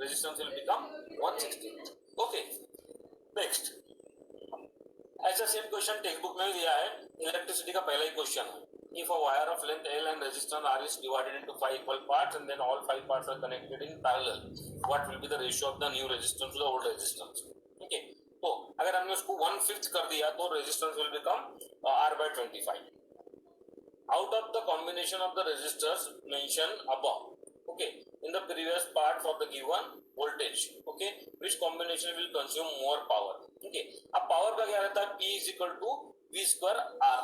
resistance will become 160. Okay, next ऐसा same question text book में भी दिया है, इलेक्ट्रिसिटी का पहला ही क्वेश्चन है. If a wire of length L and resistance R is divided into 5 equal parts and then all 5 parts are connected in parallel, what will be the ratio of the new resistance to the old resistance? Okay, तो अगर हमने उसको 1/5 कर दिया तो resistance will become R/25. Out of the combination of the resistors mentioned above, okay, in the previous part for the given voltage, okay, which combination will consume more power? Okay, अब power का क्या रहता है? P is equal to V square R,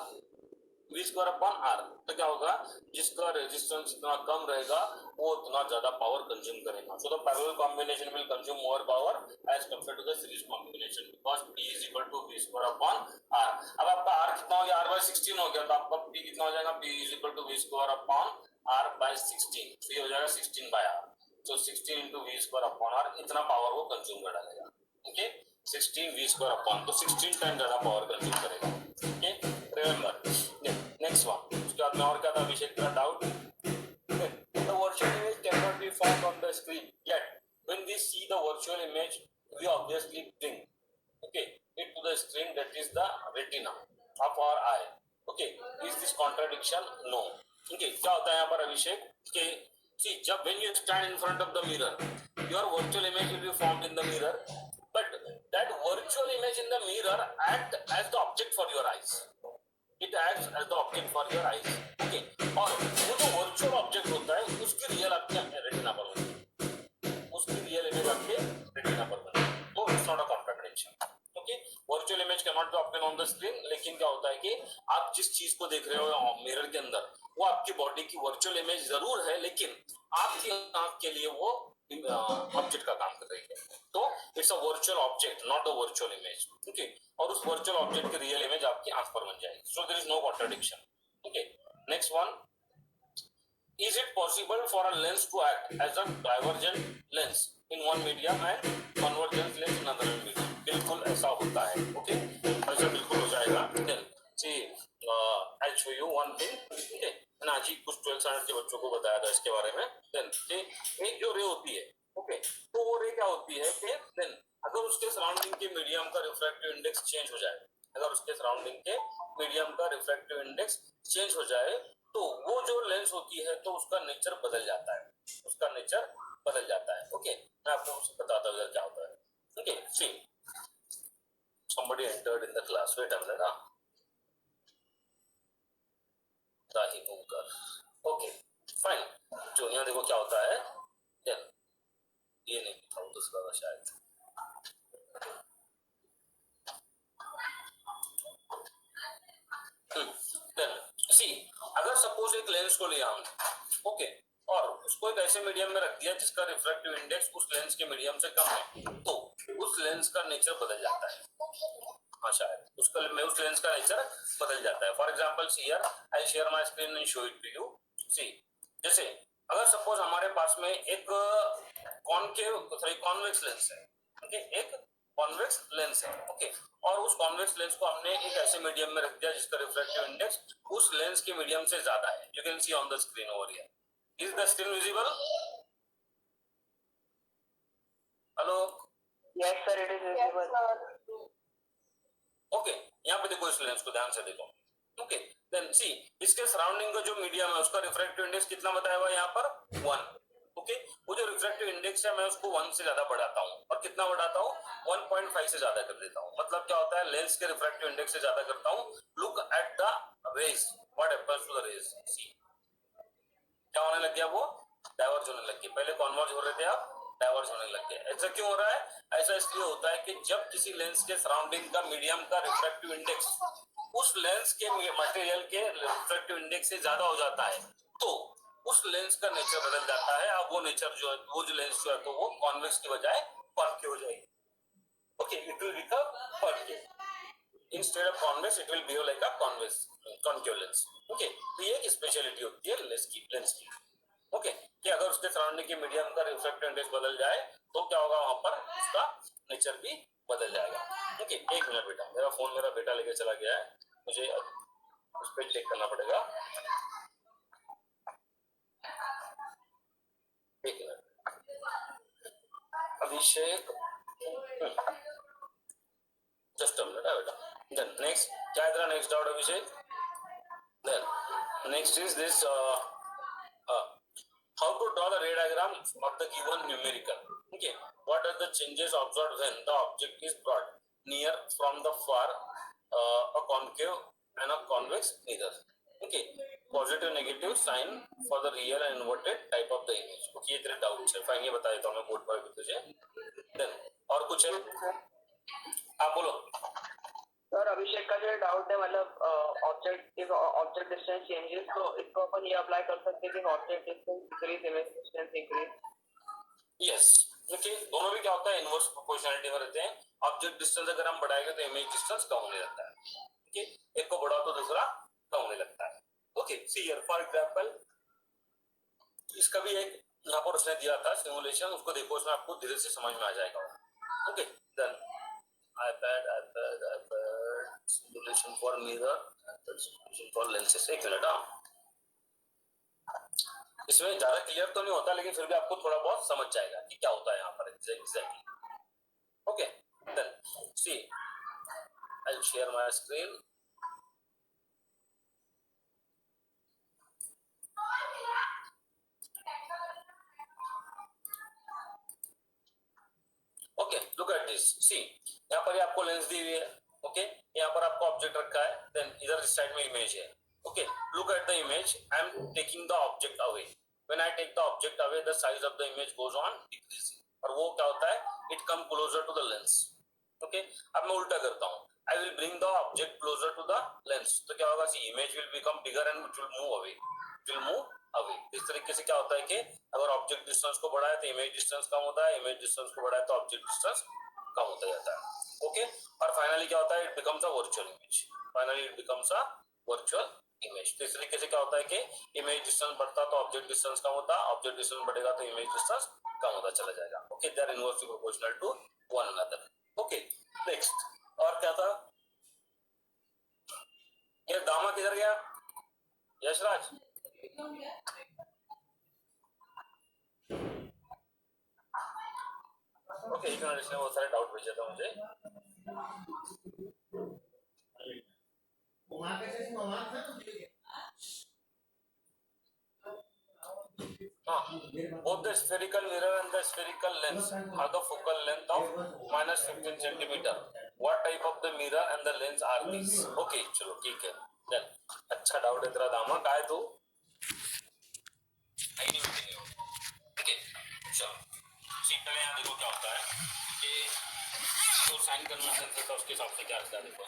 V square upon R. तो क्या होगा? जिसका resistance इतना कम रहेगा वो उतना ज्यादा पावर कंज्यूम करेगा. So the parallel combination will consume more power as compared to the series combination because P is equal to V square upon R. अब आपका R कितना हो गया? R/16 हो गया, तो आपका P कितना हो जाएगा? P is equal to V square upon R/16. तो ये हो जाएगा 16/R. So 16 into V square upon R, इतना पावर वो कंज्यूम कर डालेगा. Okay, 16 V square upon, तो 16 टाइम ज्यादा पावर कंज्यूम करेगा. Okay, remember. Next one. उसके बाद में और क्या था अभिषेक का doubt? The virtual image cannot be found on the screen yet. When we see the virtual image, we obviously bring, okay, it to the screen, that is the retina of our eye. Okay, is this contradiction? No. Okay, क्या होता है यहाँ पर अभिषेक? कि see, जब when you stand in front of the mirror, your virtual image will be formed in the mirror, but that virtual image in the mirror act as the object for your eyes. It acts as the object for your eyes. Okay, और वो जो virtual object होता है उसकी real आपके retina पर बनती है, उसकी रियल इमेज आपके रेटिना पर बनती है. तो it's not a contradiction. Okay, virtual image can not be obtain on the screen, लेकिन क्या होता है कि आप जिस चीज को देख रहे हो मिरर के अंदर वो आपकी बॉडी की वर्चुअल इमेज जरूर है, लेकिन आपकी आंख के लिए वो ऑब्जेक्ट का काम कर रही है. तो it's a virtual object, not a virtual image. Okay, और उस वर्चुअल ऑब्जेक्ट की रियल इमेज आपकी आंख पर बन जाएगी. So there is no contradiction. Okay, next one. Is it possible for a lens to act as a divergent lens in one medium and convergent lens in another medium? बिल्कुल ऐसा होता है. Okay, ऐसा बिल्कुल हो जाएगा. See, I'll show you one thing. Okay, ना जी कुछ 12th स्टैंडर्ड के बच्चों को बताया था इसके बारे में. Then एक जो रे होती है, ओके, तो वो रे क्या होती है कि then अगर उसके सराउंडिंग के मीडियम का रिफ्रैक्टिव इंडेक्स चेंज हो जाए, अगर उसके सराउंडिंग के मीडियम का रिफ्रैक्टिव इंडेक्स चेंज हो जाए तो वो जो लेंस होती है तो उसका नेचर बदल जाता है, उसका नेचर बदल जाता है. ओके, मैं आपको बताता हूँ क्या होता है. Okay, see somebody entered in the class. Wait a minute. ताही मुकर. Okay, fine. जो यहाँ देखो क्या होता है. ये नहीं था, दूसरा था शायद. सी, अगर सपोज एक लेंस को लिया हमने, ओके, और उसको एक ऐसे मीडियम में रख दिया जिसका रिफ्रैक्टिव इंडेक्स उस लेंस के मीडियम से कम है, तो उस लेंस का नेचर बदल जाता है. हाँ, शायद उस लेंस का नेचर बदल जाता है. For example here I share my screen and show it to you. See, जैसे अगर सपोज हमारे पास में एक कॉन्वेक्स लेंस है, ओके, एक कॉन्वेक्स लेंस है, ओके, और उस कॉन्वेक्स लेंस को हमने एक ऐसे मीडियम में रख दिया जिसका रिफ्रैक्टिव इंडेक्स उस लेंस के मीडियम से ज्यादा है. You can see on the screen over here. Is the screen visible? Hello? Yes sir, it is visible. Okay, यहाँ पे देखो, इस लेंस को ध्यान से देखो. ओके, देन सी, इसके सराउंडिंग का जो मीडियम है उसका रिफ्रैक्टिव इंडेक्स कितना बताया हुआ है यहाँ पर? 1. ओके, वो जो रिफ्रैक्टिव इंडेक्स है मैं उसको 1 से ज्यादा बढ़ाता हूँ, और कितना बढ़ाता हूँ? 1.5 से ज्यादा कर देता हूँ. मतलब क्या होता है, लेंस के रिफ्रैक्टिव इंडेक्स से ज्यादा करता हूँ. Look at the rays, what happens to the rays. See, क्या होने लग गया? वो डाइवर्ज होने लग गया. पहले कॉन्वर्ज हो रहे थे, अब डाइवर्ज होने लग गया. ऐसा क्यों हो रहा है? ऐसा इसलिए होता है कि जब किसी लेंस के सराउंडिंग का मीडियम का रिफ्रैक्टिव इंडेक्स उस लेंस के मटेरियल के रिफ्रैक्टिव इंडेक्स से ज्यादा हो जाता है तो उस लेंस का नेचर बदल जाता है. अब वो नेचर जो है, वो जो लेंस जो है, तो वो कॉन्वेक्स की बजाय कॉन्केव हो जाएगी. Okay, it will become concave. Instead of convex it will behave like a concave lens. Okay, तो ये एक स्पेशलिटी होती है लेंस की. ओके, कि अगर उसके सराउंडिंग के मीडियम का रिफ्रैक्टिव इंडेक्स बदल जाए तो क्या होगा, वहां पर उसका नेचर भी बदल जाएगा. ओके, एक मिनट बेटा, मेरा फोन मेरा बेटा लेके चला गया है, मुझे उस पर चेक करना पड़ेगा. एक minute. Abhishek, just a minute, बेटा. Then next, क्या है तेरा next doubt Abhishek? Then next is this how to draw the ray diagram of the given numerical. Okay, what are the changes observed when the object is brought near from the far, a concave and a convex mirror. Okay, positive negative sign for the real and inverted type of the image. Okay, ये तेरे doubt है, fine ये बता देता हूँ मैं board पर भी तुझे. Then और कुछ है? हाँ बोलो. सर अभिषेक का जो डाउट है मतलब ऑब्जेक्ट डिस्टेंस चेंजेस तो इसको अपन ये अप्लाई कर सकते हैं कि object distance increase image distance increase. Yes, देखिए दोनों भी क्या होता है इनवर्स प्रोपोर्शनलिटी में रहते हैं. ऑब्जेक्ट डिस्टेंस अगर हम बढ़ाएंगे तो इमेज डिस्टेंस कम होने लगता है. ओके, एक को बढ़ाओ तो दूसरा कम होने लगता है. Okay, see here for example इसका भी एक यहाँ पर उसने दिया था सिमुलेशन, उसको देखो उसमें आपको धीरे से समझ में आ जाएगा. Okay, then iPad simulation for mirror, simulation for lenses. एक मिनट. इसमें ज्यादा क्लियर तो नहीं होता लेकिन फिर भी आपको थोड़ा बहुत समझ जाएगा कि क्या होता है यहाँ पर exactly. Okay, then see I will share my screen. Okay, look at this. See यहाँ पर आपको लेंस दी हुई है. ओके, यहाँ पर आपको ऑब्जेक्ट रखा है. देन इधर इस साइड में इमेज है. Okay, look at the image. I am taking the object away. When I take the object away the size of the image goes on decreasing. और वो क्या होता है, it come closer to the lens. Okay, अब मैं उल्टा करता हूँ. I will bring the object closer to the lens. तो क्या होगा, see image will become bigger and it will move away. It will move away. इस तरीके से क्या होता है कि अगर ऑब्जेक्ट डिस्टेंस को बढ़ाए तो इमेज डिस्टेंस कम होता है, इमेज डिस्टेंस को बढ़ाए तो ऑब्जेक्ट डिस्टेंस कम होता जाता है. ओके, और फाइनली क्या होता है, it becomes a virtual image. Finally it becomes a virtual image. तो इस तरीके से क्या होता है कि इमेज डिस्टेंस बढ़ता तो ऑब्जेक्ट डिस्टेंस कम होता, ऑब्जेक्ट डिस्टेंस बढ़ेगा तो इमेज डिस्टेंस कम होता चला जाएगा. Okay, they are inversely proportional to one another. Okay, next और क्या था, ये दामा किधर गया, यशराज? ओके, इसने बहुत सारे डाउट भेजे थे मुझे. Both the spherical mirror and the spherical lens have the focal length of minus 15 centimeter. What type of the mirror and the lens are these? Okay, चलो ठीक है. Then अच्छा डाउट है तेरा दामा, काय तू? आई नहीं मिलती हो. Okay, चलो सिंपल यहाँ देखो क्या होता है कि तो साइन कन्वेंशन से उसके हिसाब से क्या रहता है देखो.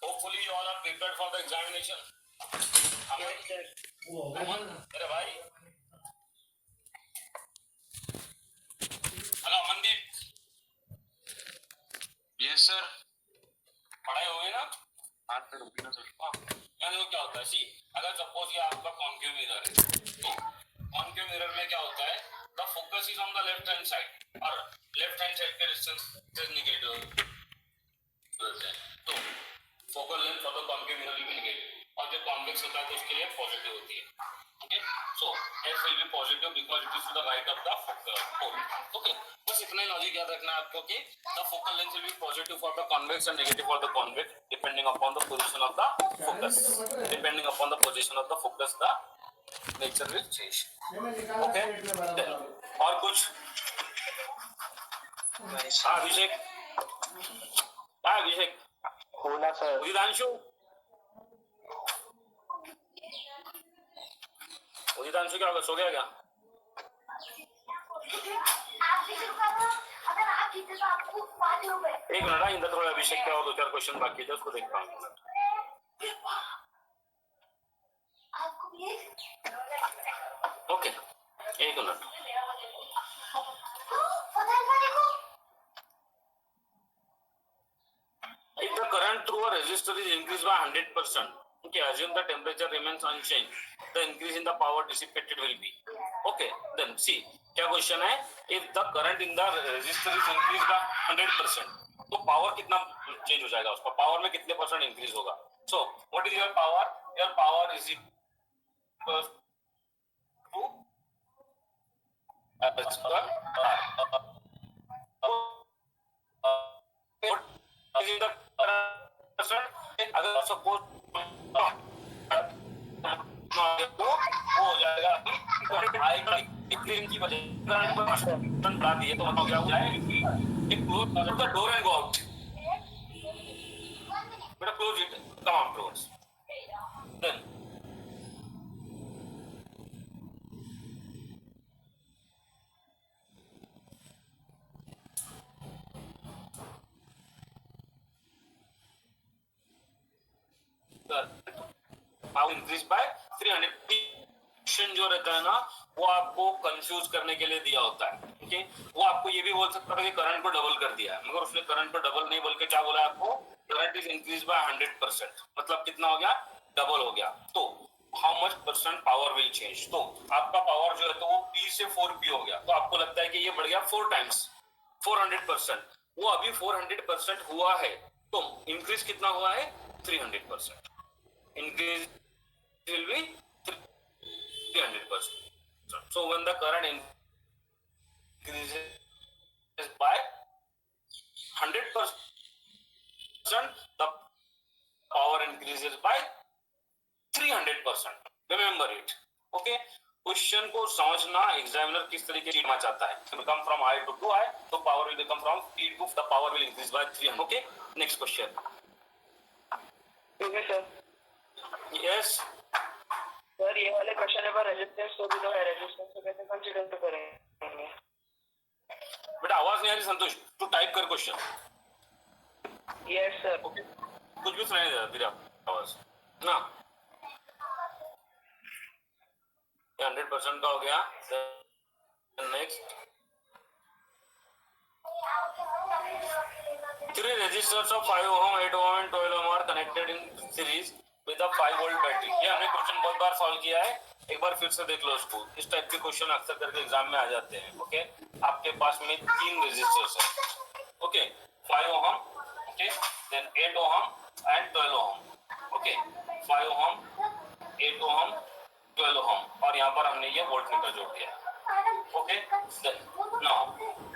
Hopefully you all are prepared for the examination. अरे भाई, हेलो अमनदीप. Yes sir. पढ़ाई हो गई ना? हाँ सर, रुकिए ना सर. हाँ, मैं देखो क्या होता है. सी अगर सपोज ये आपका कॉन्केव मिरर है तो कॉन्केव मिरर में क्या होता है, the focus is on the left hand side और लेफ्ट हैंड साइड के डिस्टेंस इज नेगेटिव. तो focal length for the concave mirror will be negative और जो कॉन्वेक्स होता है तो उसके लिए पॉजिटिव होती है. Okay, so F will be positive because it is to the right of the focal. Okay, बस इतना ही लॉजिक याद रखना है आपको कि the focal length will be positive for the convex and negative for the convex depending upon the position of the focus. Depending upon the position of the focus the nature will change. Okay, और कुछ? हाँ अभिषेक. हाँ अभिषेक. बोला sir. उदितांशु, उदितांशु क्या होगा, सो गया क्या? एक मिनट, इंदर थोड़ा अभिषेक क्या हो, दो चार क्वेश्चन बाकी थे उसको देखता हूँ. ओके, एक minute. If the current through a resistor is increased by 100%, okay, assume the temperature remains unchanged, the increase in the power dissipated will be. Okay, then see, क्या क्वेश्चन है, if the current in the resistor is increased by 100%, तो power कितना change हो जाएगा, उसका power में कितने percent increase होगा. So what is your power? Your power is equal to अगर सपोज हो जाएगा की वजह बढ़ा दिए तो मतलब क्या हो जाए close the door and go out बेटा close it come afterwards then increase by 300 question जो रहता है ना वो आपको कंफ्यूज करने के लिए दिया होता है ओके वो आपको ये भी बोल सकता है कि करंट को डबल कर दिया है मगर उसने करंट को डबल नहीं बोल के क्या बोला आपको करंट इज इंक्रीज बाय 100% मतलब कितना हो गया डबल हो गया तो how much percent power will change तो आपका पावर जो है तो वो P से 4P हो गया तो आपको लगता है कि ये बढ़ गया 4 टाइम्स 400% वो अभी 400% हुआ है तो इंक्रीज कितना हुआ है 300% increase will be 300%. So when the current increases by 100%, the power increases by 300%. Remember it. Okay? Question को समझना एग्जामिनर किस तरीके से लिखना चाहता है become from I to 2I तो power will become from P to the power will increase by 300. Okay? Next question. ठीक है सर Yes. सर ये वाले क्वेश्चन पर रेजिस्टेंस तो भी तो है रेजिस्टेंस को कैसे कंसीडर करेंगे बेटा आवाज नहीं आ रही संतोष तू टाइप कर क्वेश्चन यस सर ओके कुछ भी सुनाई दे रहा तेरी आवाज ना 100% का हो गया next 3 resistors of 5 ohm 8 ohm and 12 ohm are connected in series with a 5 volt battery ये हमने क्वेश्चन बहुत बार सॉल्व किया है एक बार फिर से देख लो उसको इस टाइप के क्वेश्चन अक्सर करके एग्जाम में आ जाते हैं ओके आपके पास में 3 रेजिस्टर्स है okay 5 ohm okay then 8 ohm and 12 ohm okay 5 ohm 8 ohm 12 ohm और यहाँ पर हमने ये वोल्टमीटर जोड़ दिया okay then now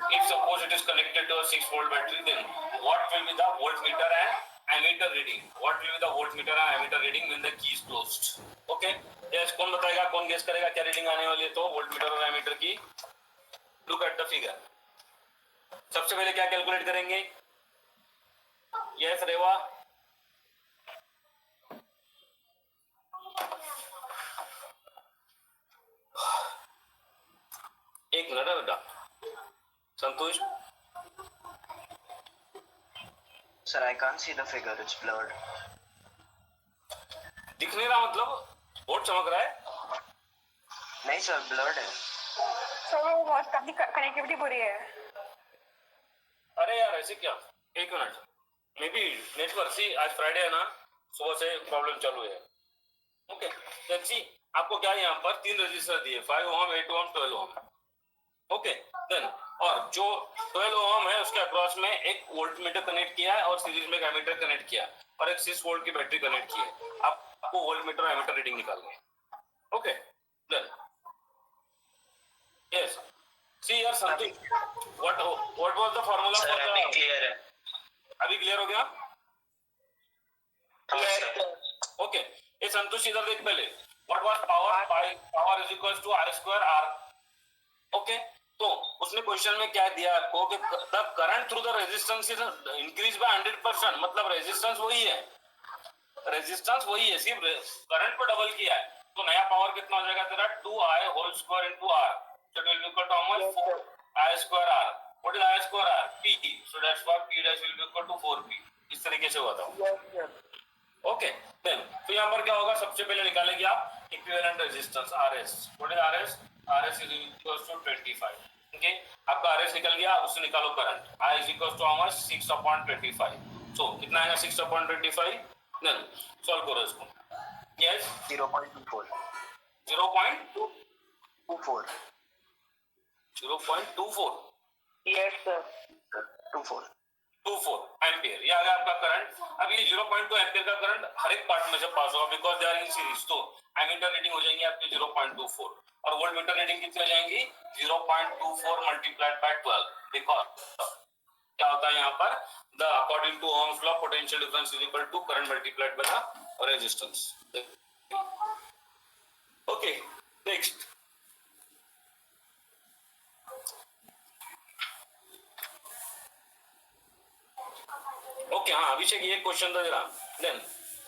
if suppose it is connected to a 6 volt battery then what will be the voltmeter and ammeter reading what will be the voltmeter and ammeter reading when the key is closed okay yes कौन बताएगा कौन guess करेगा क्या reading आने वाली है तो voltmeter और एमीटर की लुक एट द फिगर सबसे पहले क्या कैलकुलेट करेंगे यस रेवा एक मिनट बेटा संतोष Sir, I can't see the figure. It's blurred. दिख नहीं रहा मतलब बोर्ड चमक रहा है नहीं सर, blurred है. सर वो बहुत अपनी कनेक्टिविटी बुरी है अरे यार ऐसे क्या एक minute maybe network see आज फ्राइडे है ना सुबह से प्रॉब्लम चालू है ओके देन सी आपको क्या यहाँ पर 3 रजिस्टर दिए 5 ओम 8 ओम 12 ओम ओके देन और जो 12 ओम है उसके अक्रॉस में एक वोल्टमीटर कनेक्ट किया है और सीरीज में एक एमीटर कनेक्ट किया है और एक 6 वोल्ट की बैटरी कनेक्ट की है आपको वोल्टमीटर और एमीटर रीडिंग निकालनी है ओके देन यस सी यार something what was the formula Sir, for अभी द clear है. अभी क्लियर हो गया यस सर ओके ये संतोष इधर देख पहले what was power is equal to r square r okay तो उसने क्वेश्चन में क्या दिया आपको कि the current through the resistance is increase by 100% मतलब रेजिस्टेंस वही है सिर्फ करंट को डबल किया है तो नया पावर कितना हो जाएगा तेरा 2i whole square into r so it will be equal to how much 4i square r what is i square r p so that's why p dash will be equal to 4p इस तरीके से हुआ था yes sir okay then तो यहाँ पर क्या होगा सबसे पहले निकालेंगे आप equivalent resistance RS what is RS RS is equal to 25 okay आपका RS निकल गया उससे निकालो current I is equal to how much 6/25 so कितना आएगा 6/25 देन सॉल्व करो इसको यस 0.24. 0.24 24. 0.24 yes sir 24. 24 एम्पियर, ये आ गया आपका करंट। अब ये 0.2 एम्पियर का करंट हर एक पार्ट में से पास होगा because they are in series, तो एमीटर रीडिंग हो जाएंगी आपकी 0.24 और वोल्ट मीटर रीडिंग कितनी हो जाएंगी 0.24 मल्टीप्लाइड बाय 12 बिकॉज क्या होता है यहाँ पर the according to Ohm's law potential difference is equal to current multiplied by the resistance. Okay next, okay हाँ अभिषेक ये क्वेश्चन था जरा। देन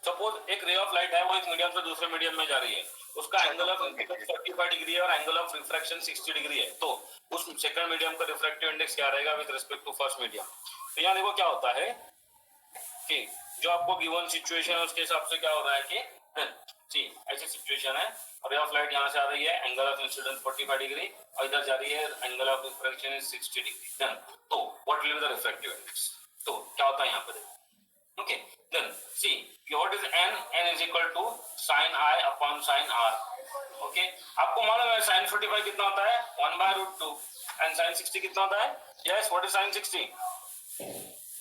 सपोज एक रे ऑफ लाइट है, वो एक मीडियम से दूसरे मीडियम में जा रही है, उसका एंगल ऑफ इंसिडेंस 45 डिग्री है और एंगल ऑफ रिफ्रैक्शन 60 डिग्री है, तो उस सेकंड मीडियम का रिफ्रैक्टिव इंडेक्स क्या रहेगा with respect to first medium. तो यहाँ देखो क्या होता है कि जो आपको गिवन सिचुएशन है उसके हिसाब से क्या हो रहा है कि जी ऐसी सिचुएशन है, रे ऑफ लाइट यहाँ से आ रही है, एंगल ऑफ इंसिडेंस 45 डिग्री और इधर जा रही है, angle of refraction is 60 degree. Then तो what will be the refractive index, तो क्या होता है यहाँ पर। Okay then see what is n, n is equal to sin i upon sin r। Okay आपको मालूम है sin 45 कितना होता है 1/√2 एंड sin 60 कितना होता है, yes what is sin 60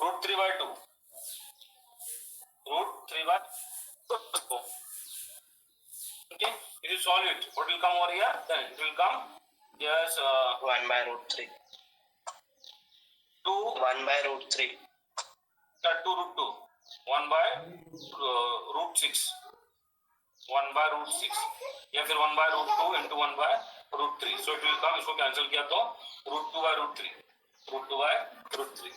√3/2 √3/2। okay if you solve it what will come over here, then it will come yes 1/√3. 2 1/√3. 2√2 1/√6 1/√6 या फिर 1/√2 into 1/√3, so it will come, इसको कैंसिल किया तो √2/√3 √2/√3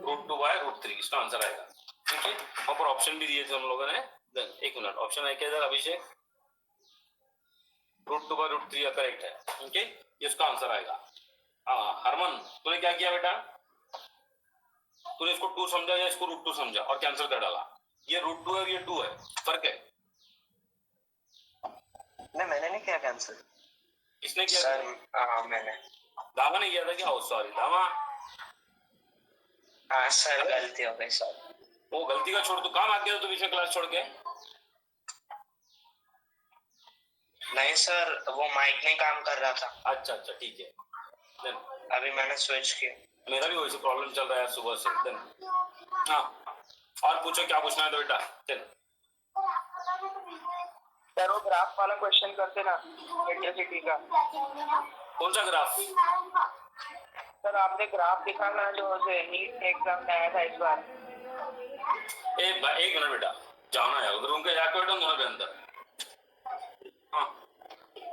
√2/√3 इसका आंसर आएगा। ठीक है वहां पर ऑप्शन भी दिए थे हम लोगों ने। देन एक मिनट, ऑप्शन है क्या इधर अभिषेक, √2/√3 करेक्ट है। ओके इसका आंसर आएगा। हरमन तूने क्या किया बेटा, तूने इसको 2 समझा या इसको √2 समझा और कैंसिल कर डाला, ये √2 है और ये 2 है, फर्क है। नहीं मैंने नहीं किया कैंसिल। किसने किया सर मैंने। दामा ने किया था क्या, सॉरी दामा। हाँ सर गलती हो गई सर। वो गलती का छोड़, तू काम आ गया तो बीच में क्लास छोड़ के। नहीं सर वो माइक नहीं काम कर रहा था। अच्छा अच्छा ठीक है। देन अभी मैंने स्विच किया। मेरा भी वैसे प्रॉब्लम चल रहा है सुबह से। देन हाँ और पूछो क्या पूछना है तो बेटा। देन सर वो ग्राफ वाला क्वेश्चन करते ना इलेक्ट्रिसिटी का। कौन सा ग्राफ, सर आपने ग्राफ दिखा ना जो से नीट एग्जाम में आया था इस बार। एक मिनट बेटा, जाना है उधर उनके जाकर बैठो वहां के अंदर। हाँ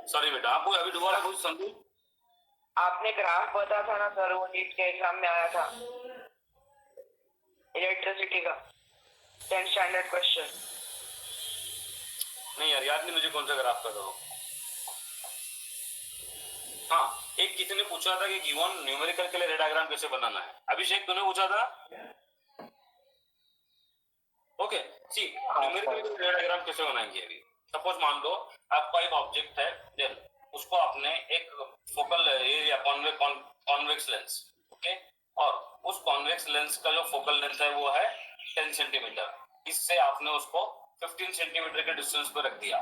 सॉरी बेटा, आपको अभी दोबारा कुछ समझू। आपने ग्राफ बताया था ना सर, वो नीट के एग्जाम में आया था इलेक्ट्रिसिटी का 10th स्टैंडर्ड क्वेश्चन। नहीं यार याद नहीं मुझे कौन सा ग्राफ का था वो। हाँ एक किसी ने पूछा था कि गिवन न्यूमेरिकल के लिए रे डायग्राम कैसे बनाना है, अभिषेक तूने पूछा था। ओके सी न्यूमेरिकल के लिए रे डायग्राम कैसे बनाएंगे। अभी सपोज मान लो आपका एक ऑब्जेक्ट है, देन उसको आपने एक focal area convex lens, okay, और उस कॉन्वेक्स लेंस का जो फोकल लेंथ है वो है 10 सेंटीमीटर, इससे आपने उसको 15 सेंटीमीटर के डिस्टेंस पर रख दिया,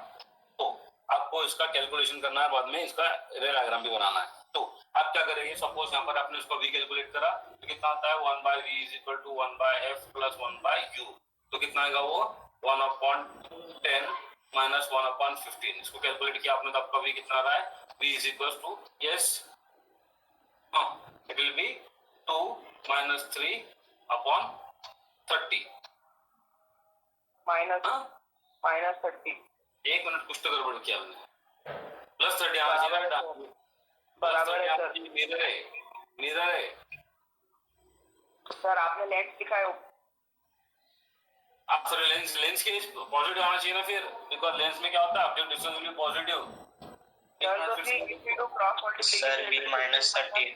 तो आपको इसका कैलकुलेशन करना है, बाद में इसका रे डायग्राम भी बनाना है। तो आप क्या करेंगे, सपोज यहाँ पर आपने उसको v कैलकुलेट करा तो कितना आता है 1/v is equal to 1/f plus 1/u, तो कितना आएगा वो 1/10 माइनस 1/15। इसको कैलकुलेट किया आपने तो आपका v कितना आ रहा है, v is equal to yes it will be 2 minus 3/30 minus 30। एक मिनट कुछ तो गड़बड़ किया हमने, प्लस 30 आना चाहिए बेटा, बराबर है सर। मिरर है सर आपने लेंस दिखाया, आप सर लेंस के पॉजिटिव आना चाहिए ना फिर, बिकॉज लेंस में क्या होता है object distance will be positive. Sir v minus 30।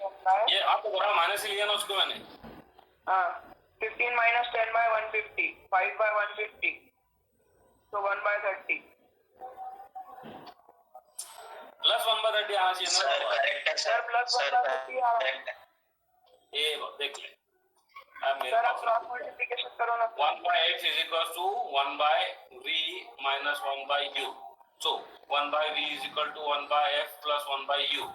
ये आपको बड़ा माइनस ही लिया ना उसको मैंने। हाँ 15 माइनस 10/150 5/150 तो 1/30 प्लस 1/30 आना चाहिए सर ना करेक्ट है सर प्लस सर 1/30 आ रहा है। करेक्ट है। ये देख ले अब मेरे सर आप पास क्रॉस मल्टीप्लिकेशन करो ना। 1/x is equal to 1/v minus 1/u. So 1/v is equal to 1/f plus 1/u.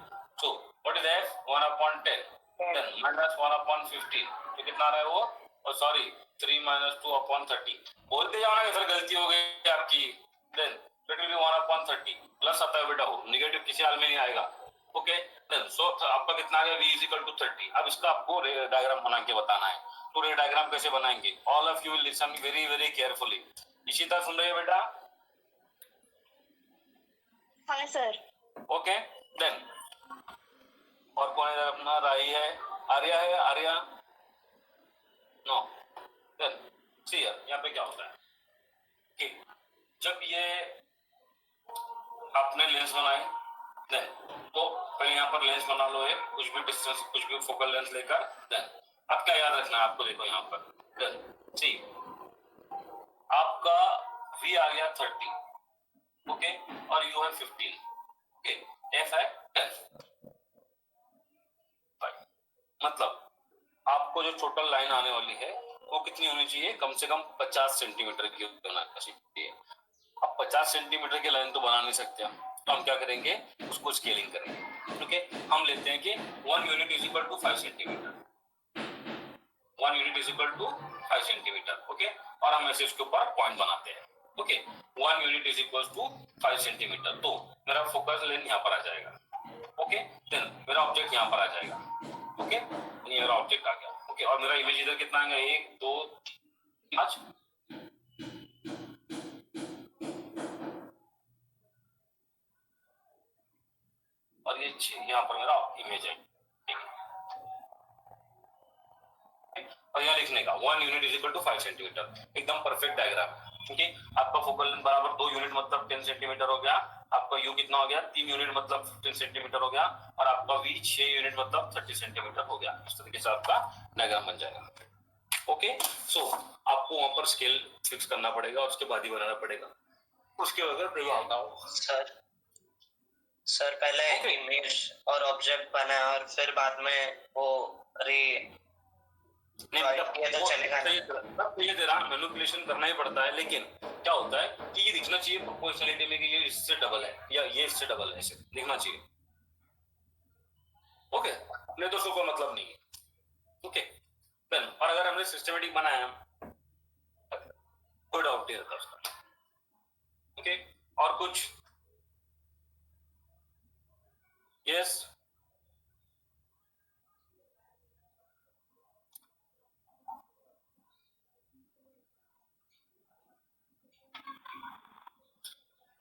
So what is f? 1/10. Then minus 1/15 तो कितना आ रहा है वो, और सॉरी 3 - 2/30 बोलते जाओ ना कि सर गलती हो गई आपकी, then it will be 1/30 plus आता है बेटा, वो नेगेटिव किसी हाल में नहीं आएगा। ओके देन सो आपका कितना आ गया v = 30। अब इसका आपको रे डायग्राम बना के बताना है। तो रे डायग्राम कैसे बनाएंगे, all of you will listen very very carefully. Ishita सुन रही है बेटा? हाँ सर। ओके देन और कौन है अपना, राही है, आर्या है, आर्या नो। देन सी यहाँ पे क्या होता है कि जब ये आपने लेंस बनाए देन तो पहले यहाँ पर लेंस बना लो, एक कुछ भी डिस्टेंस कुछ भी फोकल लेंथ लेकर। देन अब क्या याद रखना है आपको, देखो यहाँ पर देन सी आपका v आ गया 30 ओके और u है 15 ओके, f है 10 मतलब आपको जो टोटल लाइन आने वाली है वो कितनी होनी चाहिए, कम से कम 50 सेंटीमीटर की होना चाहिए। अब 50 सेंटीमीटर की लाइन तो बना नहीं सकते हम, तो हम क्या करेंगे, उसको स्केलिंग करेंगे। ओके हम लेते हैं कि 1 unit = 5 centimetre, 1 unit = 5 centimetre okay, और हम ऐसे इसके ऊपर पॉइंट बनाते हैं। ओके 1 यूनिट = 5 सेंटीमीटर, तो मेरा फोकस लेंथ यहाँ पर आ जाएगा। ओके देन मेरा ऑब्जेक्ट यहाँ पर आ जाएगा। ओके ये मेरा ऑब्जेक्ट आ गया। ओके और मेरा इमेज इधर कितना आएगा, 1 2 5 और ये 6, यहाँ पर मेरा इमेज है। और यहाँ लिखने का 1 यूनिट = 5 सेंटीमीटर, एकदम परफेक्ट डायग्राम। ठीक है आपका फोकल लेंथ बराबर 2 यूनिट मतलब 10 सेंटीमीटर हो गया, आपका u कितना हो गया, 3 यूनिट मतलब 15 सेंटीमीटर हो गया, और आपका v 6 यूनिट मतलब 30 सेंटीमीटर हो गया। इस तरीके से आपका डायग्राम बन जाएगा। ओके सो आपको वहां पर स्केल फिक्स करना पड़ेगा, उसके बाद ही बनाना पड़ेगा, उसके बगैर प्रभाव ना हो। सर पहले इमेज और ऑब्जेक्ट बना और फिर बाद में वो रे नहीं ये तेरा मैनिपुलेशन करना ही पड़ता है, लेकिन क्या होता है कि ये दिखना चाहिए प्रोपोर्शनलिटी में कि ये इससे डबल है या ये इससे डबल है, ऐसे दिखना चाहिए। ओके नहीं तो उसको कोई मतलब नहीं है। ओके देन और अगर हमने सिस्टमेटिक बनाया कोई डाउट नहीं रहता उसका। ओके और कुछ, यस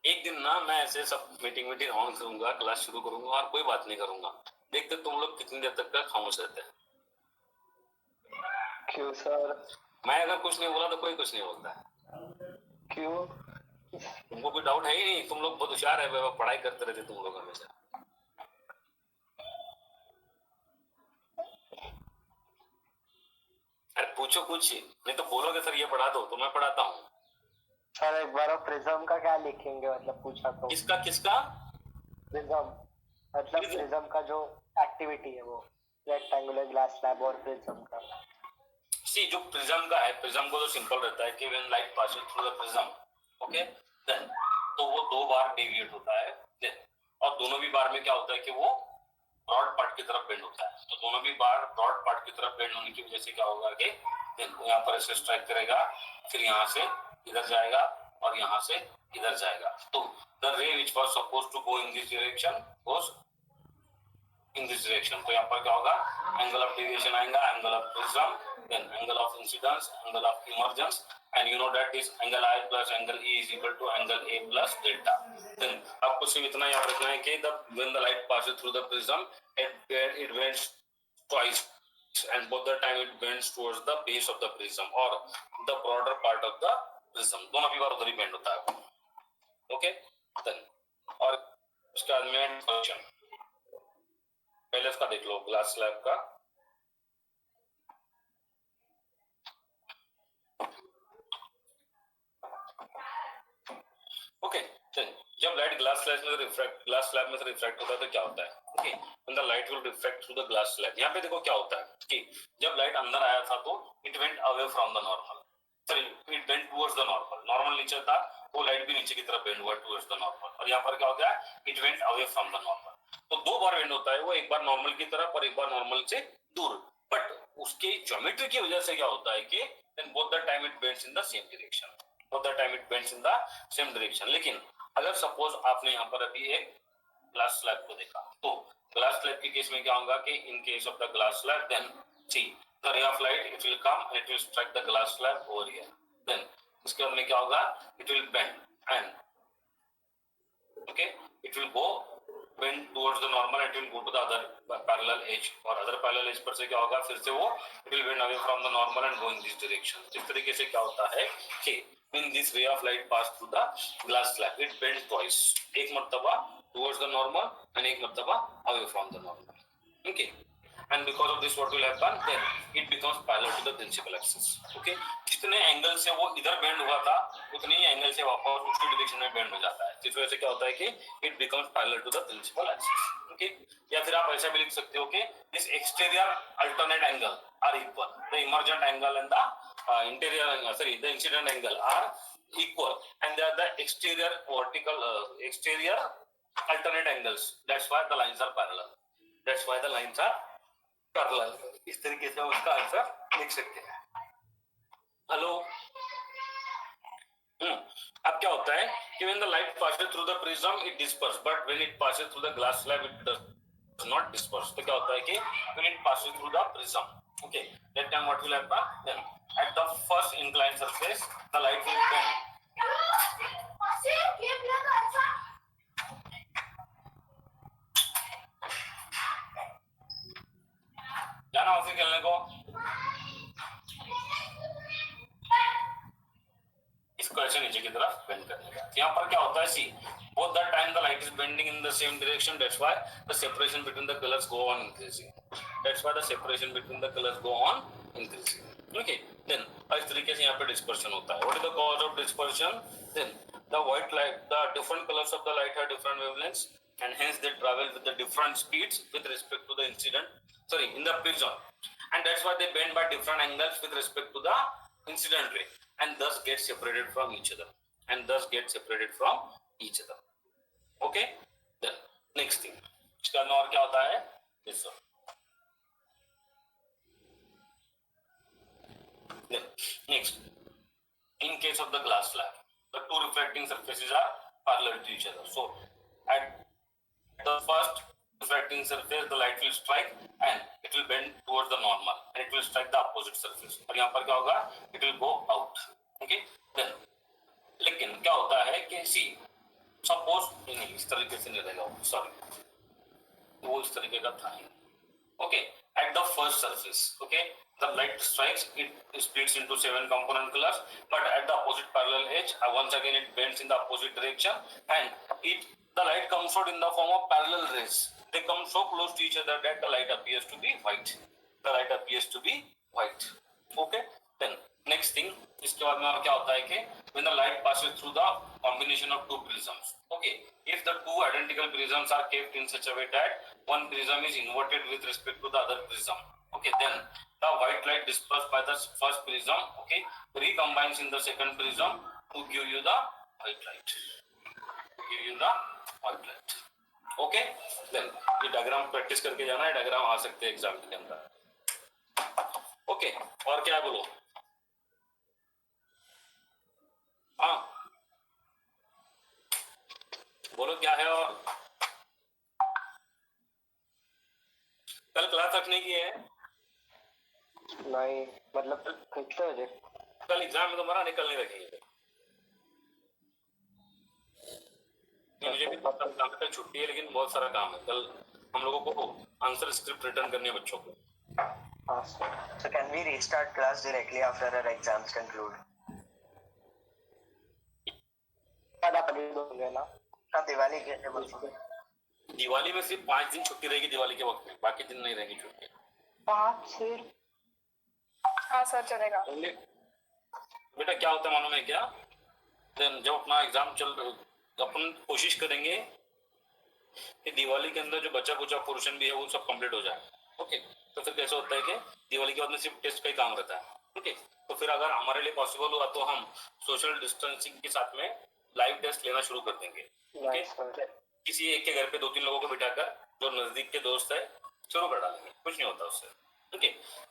एक दिन ना मैं ऐसे सब मीटिंग ऑन करूंगा, क्लास शुरू करूंगा और कोई बात नहीं करूंगा, देखते तुम लोग कितनी देर तक का खामोश रहते हैं। क्यों सर? मैं अगर कुछ नहीं बोला तो कोई कुछ नहीं बोलता है। क्यों? तुमको कोई डाउट है ही नहीं, तुम लोग बहुत होशियार है, पढ़ाई करते रहते तुम लोग हमेशा। अरे पूछो कुछ, नहीं तो बोलोगे सर ये पढ़ा दो तो मैं पढ़ाता हूँ। सर एक बार प्रिज्म का क्या लिखेंगे, मतलब पूछा तो। किसका किसका? प्रिज्म मतलब प्रिज्म का जो एक्टिविटी है वो रेक्टेंगुलर ग्लास स्लैब और प्रिज्म का। सी जो प्रिज्म का है, प्रिज्म को तो सिंपल रहता है कि when light passes through the prism okay then तो वो 2 बार डेविएट होता है देन, और दोनों भी बार में क्या होता है कि वो ब्रॉड पार्ट की तरफ बेंड होता है। तो दोनों भी बार ब्रॉड पार्ट की तरफ बेंड होने की वजह से क्या होगा कि यहाँ पर ऐसे स्ट्राइक करेगा, फिर यहाँ से इधर जाएगा और यहाँ से इधर जाएगा। तो the ray which was supposed to go in this direction goes in this direction. तो यहाँ पर क्या होगा, एंगल ऑफ डेविएशन आएगा, angle of prism, then angle of incidence, angle of emergence, and you know that this angle I plus angle E is equal to angle A plus delta. Then आपको सिर्फ इतना याद रखना है कि when the light passes through the prism, it bends twice, and both the time it bends towards the base of the prism or the broader part of the prism. दोनों भी बार उधर ही bend होता है। Okay? Then और उसके बाद में function पहले इसका देख लो, ग्लास स्लैब का। ओके जब लाइट ग्लास स्लैब में से रिफ्रैक्ट होता है तो क्या होता है, okay when the light will reflect through the glass slab. यहाँ पे देखो क्या होता है कि जब लाइट अंदर आया था तो it went away from the normal, sorry it went towards the normal. Normal नीचे था, वो लाइट भी नीचे की तरफ बेंड हुआ टुवर्ड्स द नॉर्मल, और यहाँ पर क्या हो गया, it went away from the normal. तो 2 बार बेंड होता है वो, एक बार नॉर्मल की तरफ और एक बार नॉर्मल से दूर। बट उसके ज्योमेट्री की वजह से क्या होता है कि then both the time it bends in the same direction, both the time it bends in the same direction. लेकिन अगर सपोज आपने यहाँ पर अभी एक ग्लास स्लैब को देखा, तो ग्लास स्लैब के केस में क्या होगा कि in case of the glass slab then see the ray of light it will come and it will strike the glass slab over here, then इसके बाद में क्या होगा, it will bend and okay it will go bend towards the normal and it will go to the other parallel edge, और other parallel edge पर से क्या होगा, फिर से वो it will bend away from the normal and go in this direction। इस तरीके से क्या होता है कि when this ray of light pass through the glass slab it bends twice, एक मर्तबा towards the normal and एक मर्तबा away from the normal, okay, and because of this what will happen, then it becomes parallel to the principal axis, okay। जितने angle से वो इधर bend हुआ था उतने ही एंगल से वापस उसकी डायरेक्शन में बेंड हो जाता है, जिस वजह से क्या होता है कि it becomes parallel to the principal axis, okay. या फिर आप ऐसा भी लिख सकते हो कि this exterior alternate angle are equal, the emergent angle and the interior angle, sorry the incident angle are equal and they are the exterior vertical exterior alternate angles, that's why the lines are parallel, that's why the lines are parallel। इस तरीके से उसका answer लिख सकते हैं। Hello, अब क्या होता है कि when the light passes through the prism it disperses, but when it passes through the glass slab it does not disperse। तो क्या होता है कि when it passes through the prism, okay, that time what will happen, then at the first inclined surface the light will bend, जाना उसे खेलने को, इसको ऐसे नीचे की तरफ बेंड करने का। यहाँ पर क्या होता है, सी both the time the light is bending in the same direction, that's why the separation between the colors go on increasing, that's why the separation between the colors go on increasing, okay। then इस तरीके से यहाँ पे dispersion होता है। What is the cause of dispersion? Then the white light, the different colors of the light have different wavelengths and hence they travel with the different speeds with respect to the incident, sorry, in the prism, and that's why they bend by different angles with respect to the incident ray and thus get separated from each other, and thus get separated from each other, okay। then next thing, इसका और क्या होता है, this one, then next, in case of the glass slab the two reflecting surfaces are parallel to each other, so at the first reflecting surface the light will strike and it will bend towards the normal and it will strike the opposite surface, और यहाँ पर क्या होगा, it will go out, okay। then लेकिन क्या होता है कि सी सपोज नहीं इस तरीके से नहीं रहेगा, सॉरी वो इस तरीके का था, okay, at the first surface, okay, the light strikes, it splits into 7 component colors, but at the opposite parallel edge once again it bends in the opposite direction and the light comes out in the form of parallel rays, they come so close to each other that the light appears to be white, the light appears to be white, okay। then next thing, इसके बाद में क्या होता है कि when the light passes through the combination of two prisms, okay, if the two identical prisms are kept in such a way that one prism is inverted with respect to the other prism, okay, then the white light dispersed by the first prism, okay, recombines in the second prism to give you the white light, okay। then ये diagram practice करके जाना है, diagram आ सकते हैं exam के अंदर, okay. और क्या बोलो, हाँ बोलो क्या है, और कल क्लास रखने की है, नहीं मतलब कितने बजे? कल एग्जाम है तुम्हारा, कल नहीं रखेंगे, मुझे भी बहुत सारा काम है, कल छुट्टी है लेकिन बहुत सारा काम है, कल हम लोगों को आंसर स्क्रिप्ट रिटर्न करनी है बच्चों को। So can we restart class directly after our exams conclude? ना हाँ, दिवाली के लिए बोलते हैं। दिवाली में सिर्फ 5 दिन छुट्टी रहेगी दिवाली के वक्त में, बाकी दिन नहीं रहेगी छुट्टी। 5 सिर्फ? हाँ सर चलेगा। बेटा क्या होता है मालूम है क्या, देन जब अपना एग्जाम चल रहा तो अपन कोशिश करेंगे कि दिवाली के अंदर जो बचा कुचा पोर्शन भी है वो सब कंप्लीट हो जाए, ओके। तो फिर कैसे होता है कि दिवाली के बाद में सिर्फ टेस्ट का ही काम रहता है, ओके। तो फिर अगर हमारे लिए पॉसिबल हुआ तो हम सोशल डिस्टेंसिंग के साथ में लाइव टेस्ट लेना शुरू कर देंगे, ओके। किसी एक के घर पे 2-3 लोगों को बिठाकर जो नजदीक के दोस्त है शुरू कर डालेंगे, कुछ नहीं होता उससे। ओके,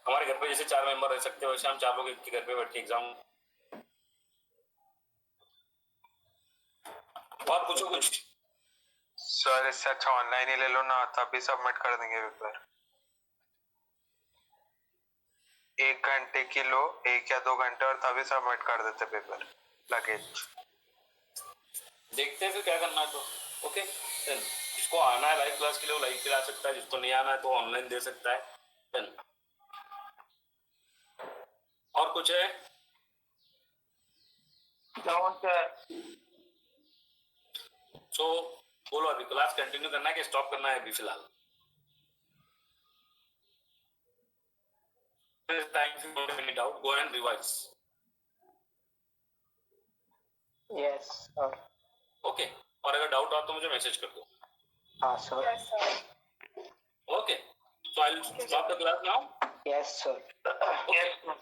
हमारे घर पे जैसे 4 मेंबर रह सकते हैं वैसे हम 4 लोग एक के घर पे बैठ के एग्जाम। और पूछो कुछ। सर इससे अच्छा ऑनलाइन ही ले लो ना, तभी सबमिट कर देंगे पेपर। 1 घंटे की लो, 1 या 2 घंटे, और तभी सबमिट कर देते पेपर लगेज। देखते हैं फिर क्या करना है तो। ओके, देन जिसको आना है लाइव क्लास के लिए वो लाइव के लिए आ सकता है, जिसको नहीं आना है तो ऑनलाइन दे सकता है। देन और कुछ है? सो बोलो, अभी क्लास कंटिन्यू करना है कि स्टॉप करना है अभी फिलहाल? Time you don't any doubt, go and revise. Yes sir. Okay, और अगर डाउट हो तो मुझे मैसेज कर दो। हाँ sir. Yes sir. Okay, so I will stop the class now. Yes sir. Okay.